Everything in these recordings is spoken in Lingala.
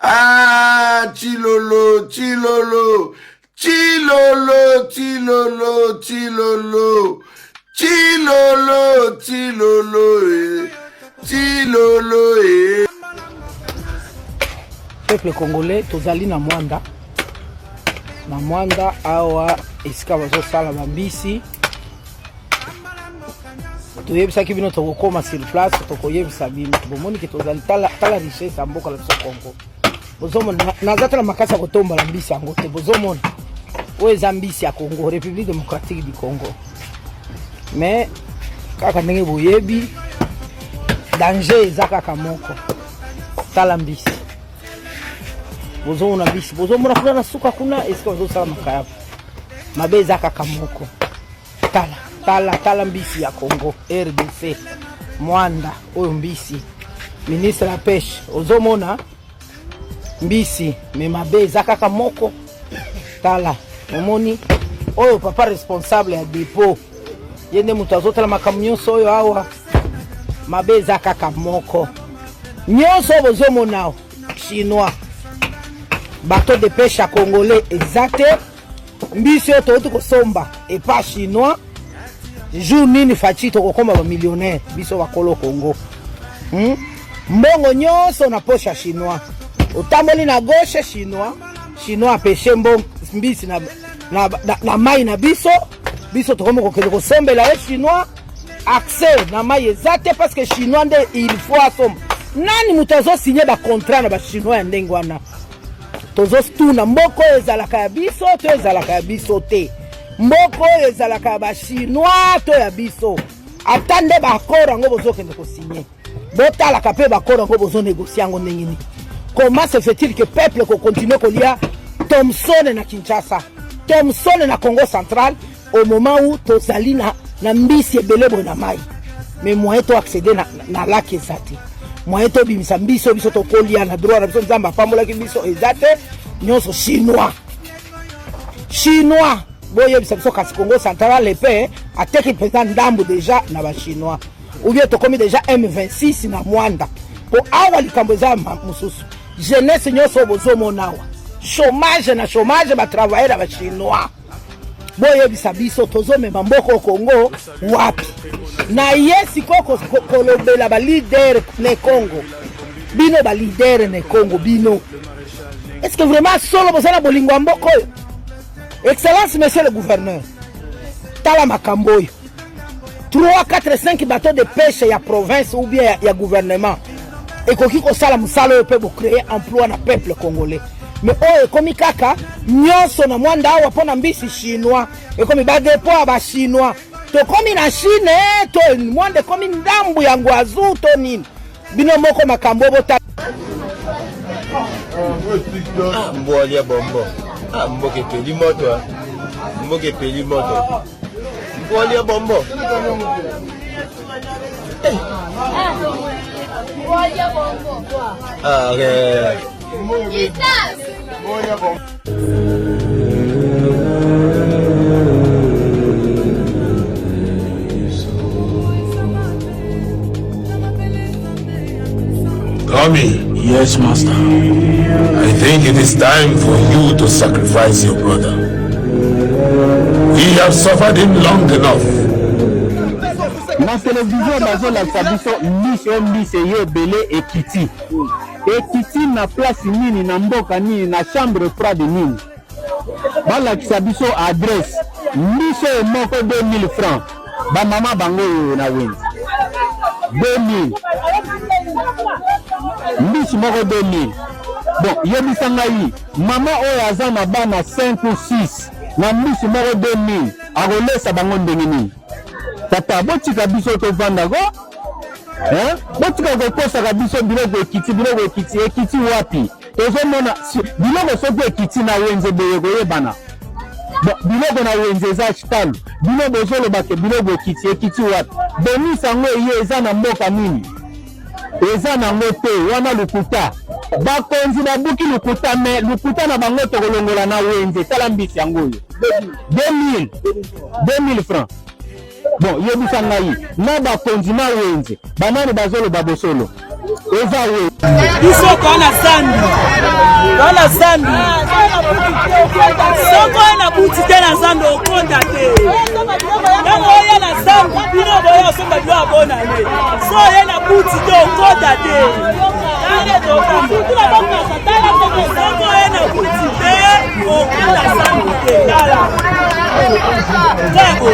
Ah, Chilolo, Chilolo, Chilolo, Chilolo, Chilolo, Chilolo, Chilolo, Chilolo. Peuple congolais, tozali na Mwanda. Na Mwanda awa esika bazosala bambisi. Toyebisaki bino tokokoma sur place, tokoyebisa bino. Bomoni ke tozali tala richesse mboka la biso Congo. Bozomona nazatala makasa kotomba la mbisi yango te. Bozomona oyo eza mbisi ya Congo, République démocratique du Congo. Mais kaka ndenge boyebi danger eza kaka moko. Tala mbisi. Bozomona mbisi, bozomona kuna na suka kuna esika bazosala makaya. Mabe eza kaka moko. Tala mbisi ya Congo, RDC, Mwanda, oyo mbisi. Ministre la pêche, ozomona mbisi, me mabe eza kaka moko. Tala, omoni, oyo papa responsable ya dépôt. Yende mutu azotala makambo nyonso oyo awa. Mabe eza kaka moko. Nyonso bozomona chinois. Bateau de pêche à congolais exact. Mbisi oyo touti kosomba et pas chinois. Jour nini fachi tokokoma ba millionnaire biso bakolo Congo. Mbongo nyonso na poche chinois. Otamoli na gauche chinois pêche mbisi na mai na biso tokomo kokende kosombela le chinois accès na mai ezate parce que chinois nde il faut asomba. Nani mutazo signer ba contrat na ba chinois ndenge wana. Tozo stuna mboko ezalaka ya biso to ezalaka ya biso te. Mboko ezalaka ya ba chinois to ya biso. Atande ba akora ngo bozokende ko signer. Botala ka pe ba akora ngo bozo négocier ngo ndengini. Comment se fait-il que peuple ko continue ko lia Thomson na Kinshasa, Thomson na Congo central au moment où tozali na mbisi ebelebo na mai. Mais moi to accéder na lac ezati. Moi to bimisa mbiso biso to kolia na droit na biso nzamba pambola ki biso ezate nyonso chinois boye biso kasi Congo central le pe ateki président ndambo déjà na ba chinois ou bien to komi déjà M26 na Mwanda po awa likambo za mususu jeunesse nyonso bozomonawa chômage ba travailler ba chinois boye biso tozomema mboko Congo wapi na yesi koko kolobela ba leader ne Congo bino ba leader ne Congo bino. Est-ce que vraiment solo bozana bolingo mboko? Excellence monsieur le gouverneur, tala makambo 3 4 5 bateaux de pêche ya province ou bien ya gouvernement et koki ko sala musalo pe bo créer emploi na peuple congolais. Mais oyo komi kaka nyonso na Mwanda awa pona mbisi chinois e komi ba dépôt ba chinois to komi na Chine to Mwanda komi ndambu ya ngwazu to nini bino moko makambo bota mbolia bombo mboke peli moto mbolia bombo Tommy. Yes, master. I think it is time for you to sacrifice your brother. We have suffered him long enough. Na télévision bazolakisa biso mbisi yo belé ekiti. Ekiti na place nini na mboka nini na chambre froide nini. Balakisa biso adresse. Mbisi moko 2000 francs. Ba mama bango na wenzi. 2000. Mbisi moko 2000. Bon, yebisa ngai mama oyo aza na bana 5 ou 6 na mbisi moko 2000 akolesa bango ndenge nini. Tata botika biso to vanda go botika kokosa biso biloko ekiti wapi tozomona biloko soki ekiti na wenze boye koyebana biloko na wenze za chitalu bino bozoloba ke biloko ekiti wapi bonisa ngo ye eza na mboka nini eza na ngote wana lukuta bakonzi babuki lukuta me lukuta na bango tokolongola na wenze tala mbisi yango yo 2000 francs. Bon, yebisa ngai na bakonzi na wenze banani bazolo babosolo eza we biso toana zambi soko oye na buti te na zambi okonda te ntango oye na zambi bino boye osomba bilo abonane so oye na buti te okonda te soko oye na buti te okonda zambi te tala tego.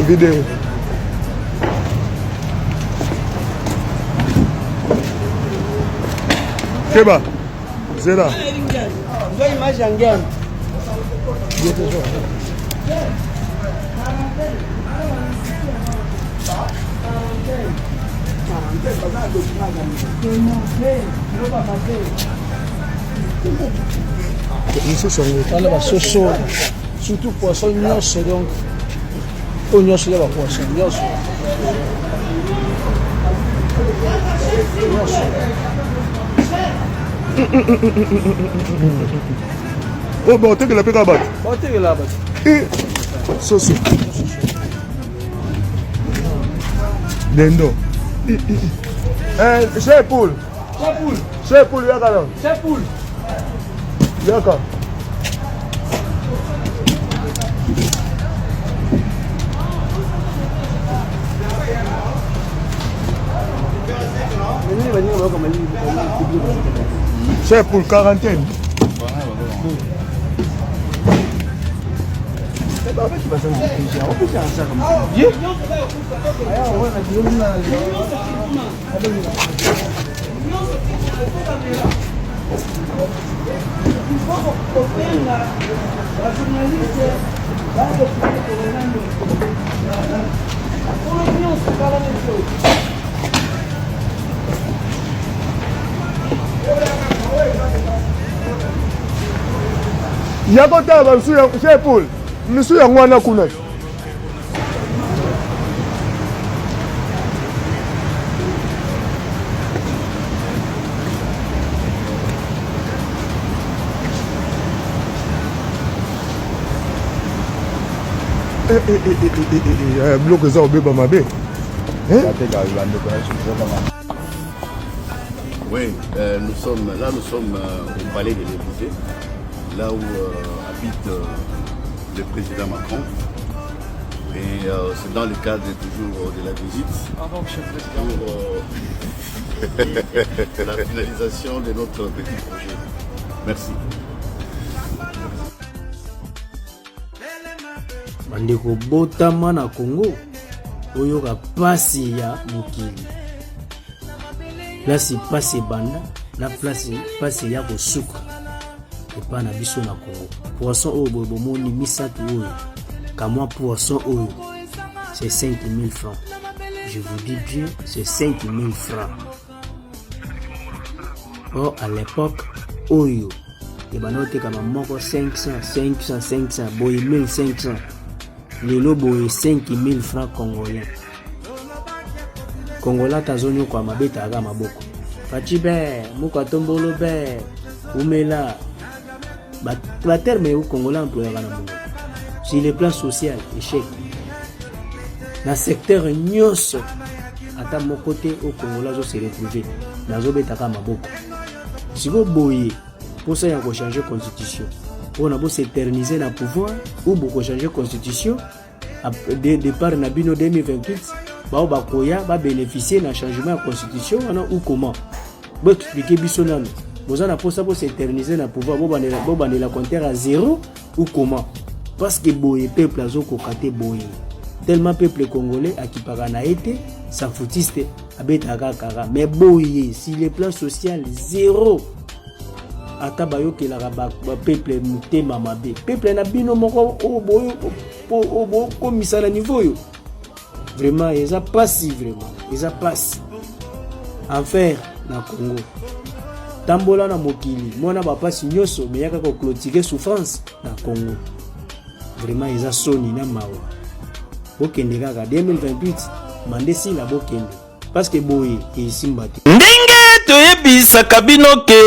Vidéo. Keba, Zera. Voilà, bah, soso, surtout poisson nyos donc. Oh nyos là, poisson nyos. Oh, bon, t'es que la péka bat. Bon, t'es que là, bah. Soso. Dendo. Chez Poul. Chez Poul, yaka là. C'est poule. Yaka. C'est pour quarantaine. Yako taba msuya chez Paul. Msuya ngwana kuna. Bloc ça au bébé mabé. Oui, nous sommes au palais de l'Élysée, là où habite le président Macron. Et c'est dans le cadre toujours de la visite pour la finalisation de notre petit projet. Merci. bandeko botama na Congo oyoka pasi ya mokili place pasi banda na place pasi ya kosuka epa na biso na Congo. Poisson oyo boye bomoni misatu oyo kamwa poisson oyo c'est 5 000 francs. Je vous dis bien, c'est 5 000 francs. Or à l'époque oyo ebana otekama moko 500 boye 1500 lelo boye 5 000 francs congolais. Congolais tazonyo kwa mabeta aga maboko fachibe muka tombolo be umela ba terme au Congolais employé na mungu sur le plan social échec na secteur nyonso ata mon côté au Congolais se retrouver nazo betaka maboko siko boye pour ça il faut changer constitution on a beau s'éterniser na pouvoir ou beaucoup changer constitution de départ na bino 2028 ba bakoya ba bénéficier na changement de constitution ou comment bo expliquer biso nano bozana pour ça pour s'éterniser na pouvoir bo bandela compter à zéro ou comment parce que boye peuple azokokate boye tellement peuple congolais akipaka na été ça foutiste abetaka kaka mais boye si le plan social zéro ata bayokelaka peuple motema mabe peuple na bino moko oboyo komisa na niveau yo vraiment eza pasi vraiment eza pasi enfer na Congo tambola na mokili mwana bapasi nyonso meyaka ko clôturer souffrance na Congo vraiment eza soni na mawa bokende kaka 2028 mandesi la bokende parce que boye esimba te ndenge toyebisaka bino ke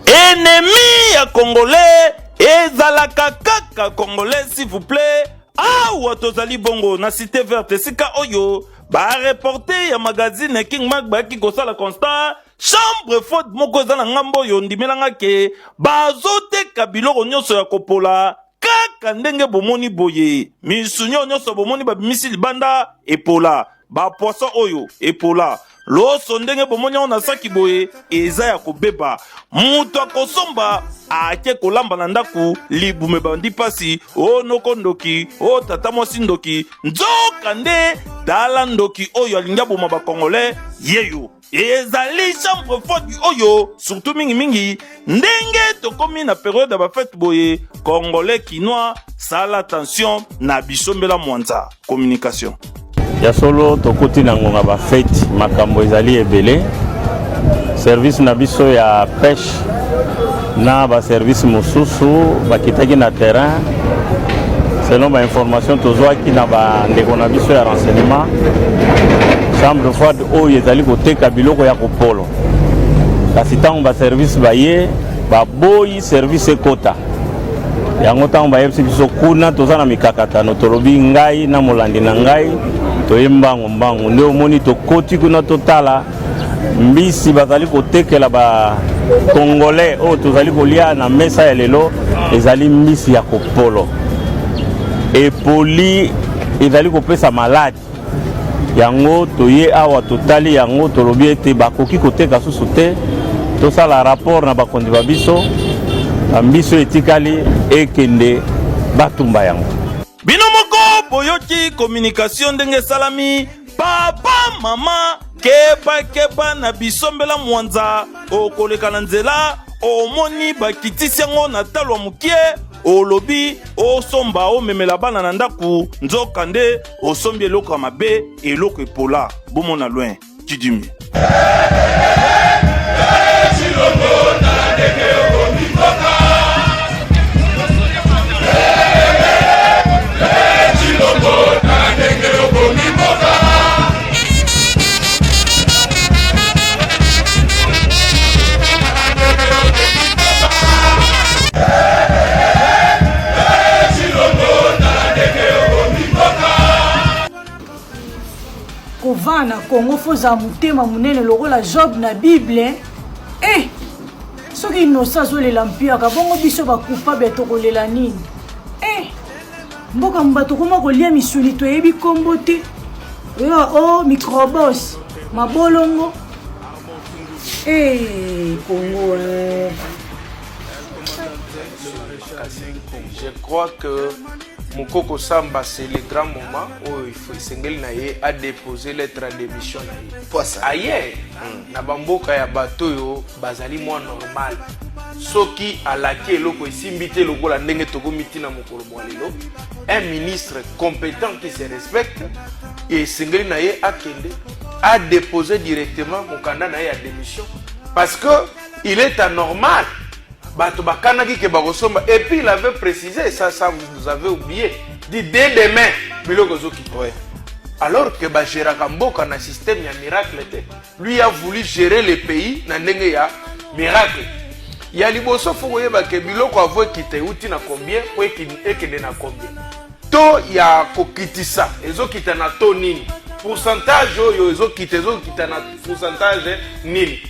ennemi ya congolais ezalaka kaka congolais s'il vous plaît awa tozali bongo na cité verte sika oyo ba reporter ya magazine King Mac ba ki kosala constat chambre faute moko za na ngambo yo ndimelanga ke bazoteka biloko nyonso ya kopola kaka ndenge bomoni boye misunyo nyonso bomoni babimisi libanda epola ba poisson oyo epola loso ndenge bomoni na saki boye eza ya kobeba mutu akosomba ake kolamba na ndaku libume bandi pasi o noko ndoki o tata mwasi ndoki nzoka nde tala ndoki oyo alingi aboma bakongolais yeyo ezali chambre forte oyo surtout mingi ndenge tokomi na période ya bafete boye congolais kinois sala attention na bisombela mwanza communication ya solo tokoti na ngonga bafete makambo ezali ebele service na biso ya pêche na ba service mosusu bakitaki na terrain selon ba information tozwaki na ba ndeko na biso ya renseignement chambre froide oyo ezali koteka biloko ya kopolo kasi ntango ba service baye baboyi service ekota yango ntango bayebisi biso kuna toza na mikakatano tolobi ngai na molandi na ngai toye mbango nde omoni tokoti kuna totala mbisi bazali kotekela ba congolais oyo tozali kolia na mesa ya lelo ezali mbisi ya kopolo epoli ezali kopesa maladi yango toye awa totali yango tolobi ete bakoki koteka susu te tosala rapport na bakondi babiso ambiso etikali ekende batumba yango bino moko boyoki communication ndenge salami papa mama keba na bisombela mwanza okoleka na nzela omoni bakitisi yango na talo ya mukie olobi osomba omemela bana na ndaku nzoka nde osombi eloko ya mabe eloko epola bomona loin kidimi kovana Congo foza mutema munene lokola Job na Bible soki inosa azolela mpiaka bongo biso bacoupable tokolela nini mboka mbato koma kolia misuni toyebi kombo te o microbos mabolongo Congo je crois que Mukoko Samba, c'est le grand moment où il faut a déposé lettre à démission. Ailleurs, na bamboka ya bato bazali moins normal. Soki alaki eloko esimbite lokola ndenge tokomiti na mokolo mwalelo, un ministre compétent qui se respecte et sengeli na ye akende a déposé directement mokanda na ye à démission parce que il est anormal. Et puis il avait précisé, ça vous avez oublié, dit dès demain, alors que Bajera Kamboka na système ya miracle, lui a voulu gérer le pays na ndenge ya miracle. Il y a liboso foye ba ke biloko avo kite uti na combien ou ekende na combien. To ya kokitisa ezo kita na to nini. Pourcentage yo ezo kita na pourcentage nini.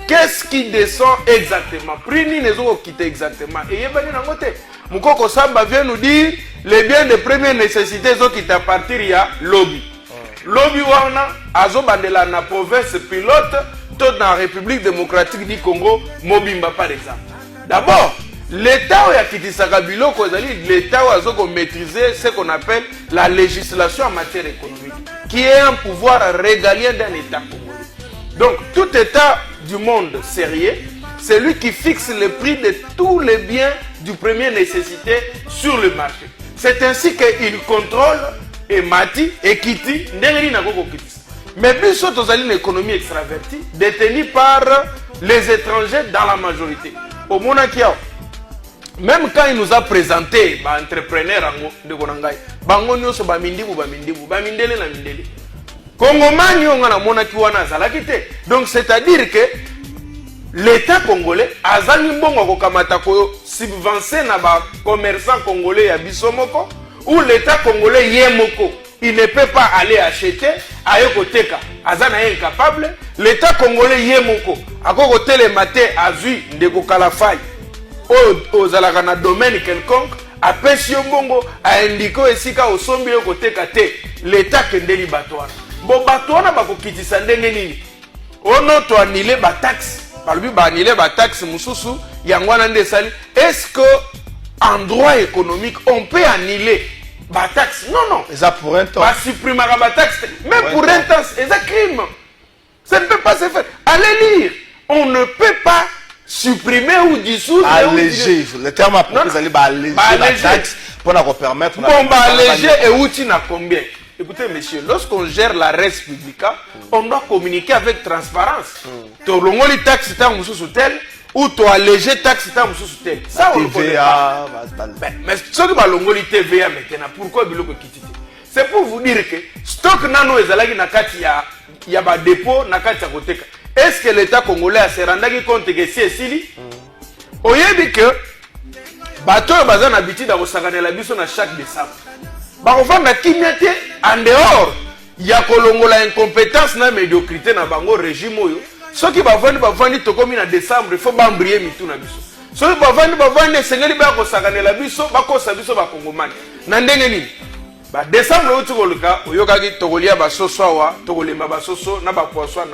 Qu'est-ce qui descend exactement? Prix ni nezo quitter exactement. Et yebani na ngote. Mukoko Samba vient nous dire les biens de première nécessité zo quitter à partir ya lobby. Lobby wana azo bandela na province pilote toute la République démocratique du Congo Mobimba par exemple. D'abord, L'État a kitisaka biloko ezali l'État a maîtriser ce qu'on appelle la législation en matière économique, qui est un pouvoir régalien d'un État congolais. Donc tout État du monde sérieux, c'est lui qui fixe le prix de tous les biens de première nécessité sur le marché. C'est ainsi qu'il contrôle et mati et kiti ndengeli na koko kitisa. Mais biso tozali une économie extravertie détenue par les étrangers dans la majorité. Au Monakia, même quand il nous a présenté ba entrepreneur de Konangai, bango nyoso ba mindibu ba mindele na mindele. Kongomani on na monaki wana zalaki te. Donc c'est-à-dire que l'État congolais azali mbongo ko kamata ko subventionner na ba commerçants congolais ya bisomoko ou l'État congolais yemoko. Il ne peut pas aller acheter ayokoteka azana incapable. L'État congolais yemoko akoko télématé azui ndeko kalafai aux alakana domaine quelconque apesi mbongo a indiqué esika osombi yokoteka te l'État kendeli batwana bo batwana bakokitisa ndenge nini ono to anile ba taxe balubi ba anile ba taxe mususu yangwana ndesali. Est-ce que en droit économique on peut annuler ba taxe? Non. Ça pour un temps. Ba supprimer ba taxe même pour un temps, c'est un crime. Ça ne peut pas se faire. Allez lire. On ne peut pas supprimer ou dissoudre. Alléger. Le terme approprié, c'est alléger la taxe pour nous permettre. Bon, alléger et outil n'a combien? Écoutez, monsieur, lorsqu'on gère la res publica, on doit communiquer avec transparence. Tu as les taxes sous tel ou tu as allégé taxes sous tel. Ça, on le connaît pas. Mais ce que tu as TVA maintenant, pourquoi tu as quitté? C'est pour vous dire que stock nano ezalaki na kati ya ba dépôt na kati ya koteka. Est-ce que l'État congolais a se rendu compte que si esili? Oyebi que bato bazana habitude à kosakanela biso na chaque décembre. Ba ovanda kimete en dehors ya kolongola incompétence na médiocrité na bango régime oyo. Soki bavandi tokomi na décembre, il faut bambrier mitu na biso. Soki bavandi sengeli ba kosakanela biso bakosa biso ba kongomani. Na ndenge nini? Ba décembre oyo tukoluka oyokaki tokolia basoso awa tokolema basoso na bapoisson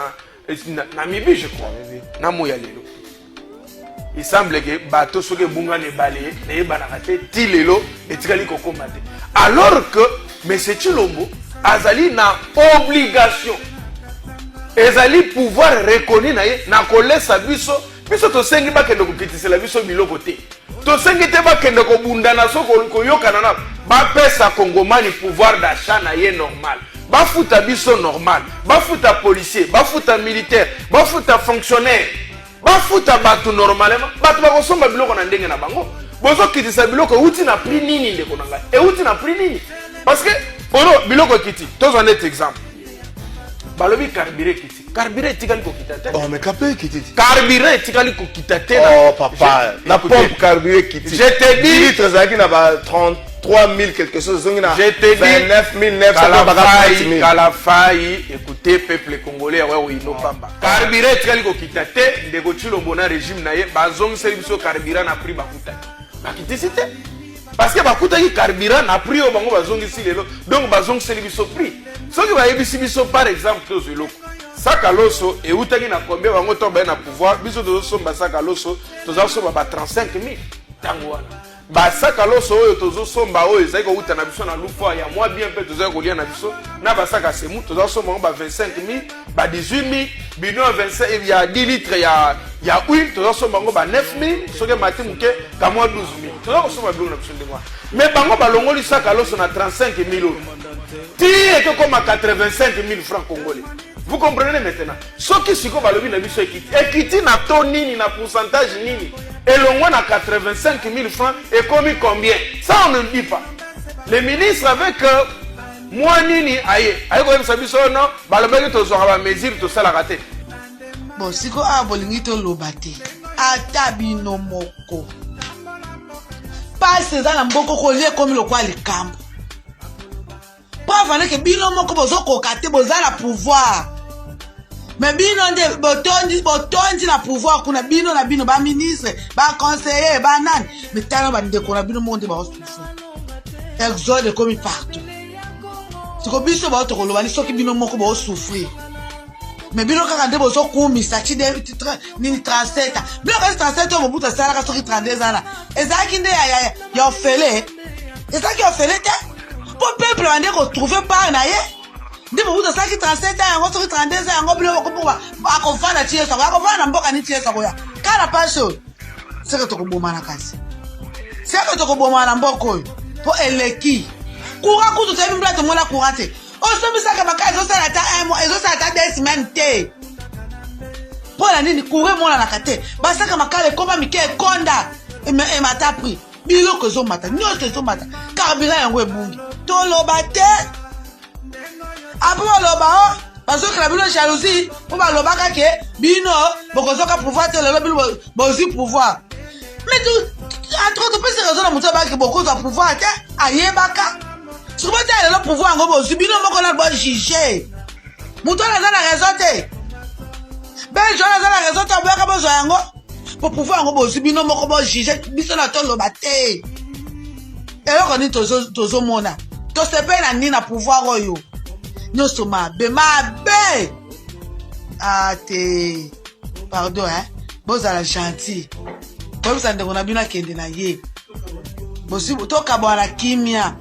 na mibi je crois na moya lelo. Il semble que bato soki bunga ne balé ne banaka te ti lelo etikali kokoma te. Alors que M. Tshilombo azali na obligation ezali pouvoir reconnu na ye na kolesa biso to sengi bakende kokitisela biso biloko te. To sengi te bakende kobundana soko koyokana na bapesa kongomani pouvoir d'achat na ye normal. Bafuta biso normal. Bafuta policier, bafuta militaire, bafuta fonctionnaire. Bafuta batu normalement. Batu bakosomba biloko na ndenge na bango. Bozo kitisa biloko uti na prix nini ndeko na ngai. E uti na prix nini? Parce que ono biloko kiti. Tozo un exemple. Balobi carburé kiti. Carburé tikali ko kitate. Oh mais carburé kiti. Carburé tikali ko kitate. Oh papa, la pompe carburé kiti. Je te dis litres zaki na ba 33 000 quelque chose. Je te dis 29 900 Kalafai, écoutez peuple congolais ouais no pamba. Carburé tikali ko kitate ndeko Tshilombo na régime na ye bazong service carburant na prix bakuta. Bakitisite. Parce que bakutaki carburant na prix au bango bazongi si lelo. Donc bazong service prix. Ce qui va yebisi biso par exemple tozelo. Sakaloso et utaki na combien bango to ba na pouvoir biso tozo somba sakaloso tozo somba ba 35 000 tango wana. Ba sakaloso oyo tozo somba oyo ezali ko uta na biso na lufa ya moi bien pe tozo kolia na biso na ba saka semu tozo somba ba 25 000 ba 18 000 bino 25 il y a 10 litres ya huile tozo somba ba 9 000 soke mati muke ka moi 12 000 tozo somba bino na biso ndengwa. Mais bango balongoli sakaloso na 35 000 euros. Ti est comme à 85 000 francs congolais. Vous comprenez maintenant? Ce qui est balobi na biso ekiti na to nini na pourcentage nini? Et l'on a 85 000 francs et commis combien? Ça on ne le dit pas. Le ministre avec moi nini aye ko sa biso non balobi to zo ba mesure to sala raté. Bon siko a bolingi to lobate. Ata bino moko. Pas ça na mboko ko lie comme le quoi le camp. Pas fallait que bino moko bozo kokate bozala pouvoir. Mais bino nde botondi na pouvoir kuna bino na bino ba ministre, ba conseiller, ba nan. Mais tala ba ndeko na bino monde ba souffrir. Exode comme partout. Siko biso ba to kolobani soki bino moko ba souffrir. Mais bino kaka nde bozo kumisa ti de ni 37. Bino ka 37 mo buta sala ka soki 32 ans. ezalaki nde ya ofele ezalaki ofele te po peuple bande kotrouve part na ye nde mobutu asalaki 37 ans yango soki 32 ans yango biloko mpo akofanda ti ye sako akofanda na mboka niti ye sako ya kala pasi oyo seke tokobomana kasi seke tokobomana na mboka oyo mpo eleki kura kutu toyebi mbula tomona kura te osomisaka maka ezosala ata 1 mois ezosala ata 2 semaines te mpo na nini kura emonanaka te basaka makala ekoma mike ekonda emata pri biloko ezomata nyonso ezomata carburant yango ebungi toloba te apo baloba o bazokela bino jalousie mpo balobaka ke bino bokozoka pouvoir te lelo bino bozwi pouvoir mais entre topesi raison na moto abaki bokozwa pouvoir te ayebaka soki bota lelo pouvoir yango bozwi bino moko na bojuge moto wana aza na raison te belge wana aza na raison te aboyaka bozwa yango po pouvoir yango bozwi bino moko bojuge biso na toloba te eloko nini tozomona tosepe na nini na pouvoir oyo nyonso mabe ate pardon bozala gentil boyebisa ndeko na bino akende na ye tokabwana kimia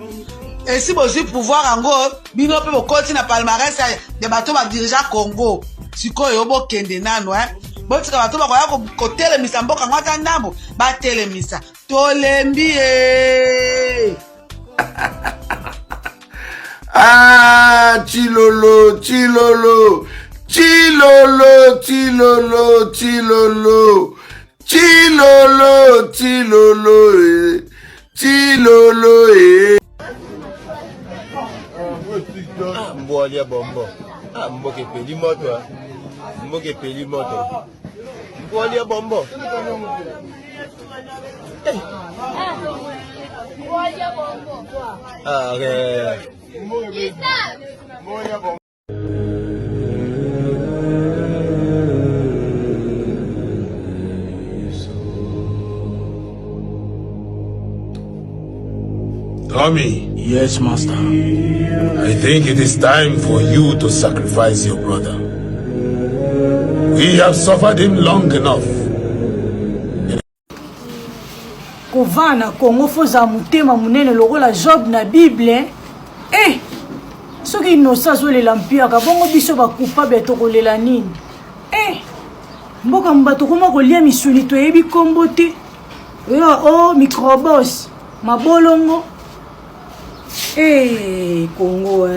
esi bozwi pouvoir yango bino mpe bokoti na palmarès ya bato badirija congo sikoyo bokende nano botika bato bakoya kotelemisa mboka yango ata ndambo batelemisa tolembi ye Chilolo, Chilolo, Chilolo, Chilolo, Chilolo, Chilolo, Chilolo, Chilolo, Mbolia bombo. Mboke peli moto. Mboke peli moto. Mbolia bombo. Mbolia bombo. Tommy. Yes, master. I think it is time for you to sacrifice your brother. We have suffered him long enough. Kovana Kongo foza mutema munene lokola Job na Bible soki inosa zolela mpiaka bongo biso bacoupable tokolela nini mboka mbato koma kolia misuni toyebi kombo te oyo microbos mabolongo Congo